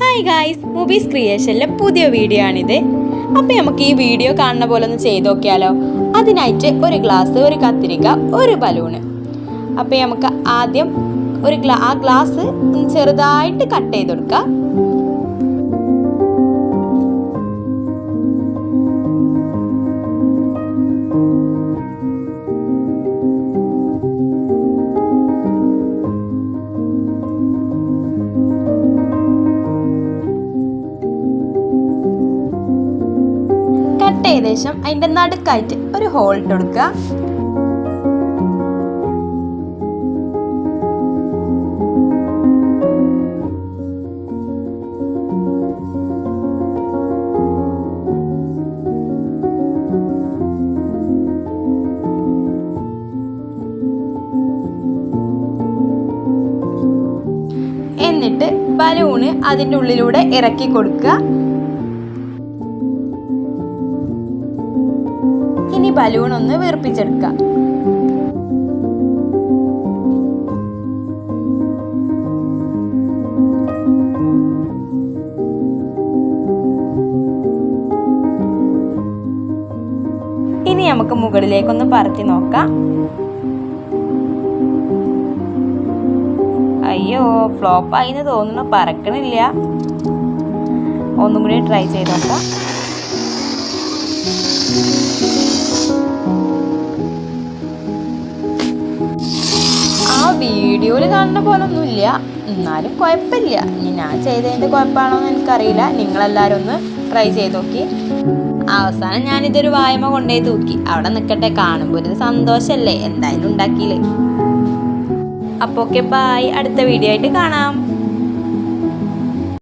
Hi guys, movies ക്രിയേഷനിലെ പുതിയ video ആണിത്. അപ്പോൾ നമുക്ക് ഈ വീഡിയോ കാണുന്ന പോലെ ഒന്ന് ചെയ്ത് നോക്കിയാലോ. അതിനായിട്ട് ഒരു ഗ്ലാസ്, ഒരു കത്തിരിക്ക, ഒരു ബലൂണ്. അപ്പോൾ നമുക്ക് ആദ്യം ആ ഗ്ലാസ് ചെറുതായിട്ട് കട്ട് ചെയ്ത് കൊടുക്കാം. ഏകദേശം അതിൻ്റെ നടുക്കായിട്ട് ഒരു ഹോൾ ഇട്ട് കൊടുക്കുക. എന്നിട്ട് ബലൂണ് അതിൻ്റെ ഉള്ളിലൂടെ ഇറക്കി കൊടുക്കുക. ഇനി ബലൂൺ ഒന്ന് വീർപ്പിച്ചെടുക്കാം. ഇനി നമുക്ക് മുകളിലേക്കൊന്ന് പറത്തി നോക്കാം. അയ്യോ, ഫ്ലോപ്പായി എന്ന് തോന്നുന്നു, പറക്കണില്ല. ഒന്നും കൂടി ട്രൈ ചെയ്ത് നോക്കാം. വീഡിയോയിൽ കാണുന്ന പോലെ ഒന്നുമില്ല, എന്നാലും കുഴപ്പമില്ല. ഇനി ഞാൻ ചെയ്തതിൻ്റെ കുഴപ്പമാണോ എന്ന് എനിക്കറിയില്ല. നിങ്ങളെല്ലാവരും ഒന്ന് ട്രൈ ചെയ്ത് നോക്കി. അവസാനം ഞാനിതൊരു വായ്മ കൊണ്ടുപോയി തൂക്കി. അവിടെ നിൽക്കട്ടെ, കാണുമ്പോൾ ഒരു സന്തോഷമല്ലേ, എന്തായാലും ഉണ്ടാക്കിയില്ലേ. അപ്പോൾ ഓക്കെ, ബൈ. അടുത്ത വീഡിയോ ആയിട്ട് കാണാം.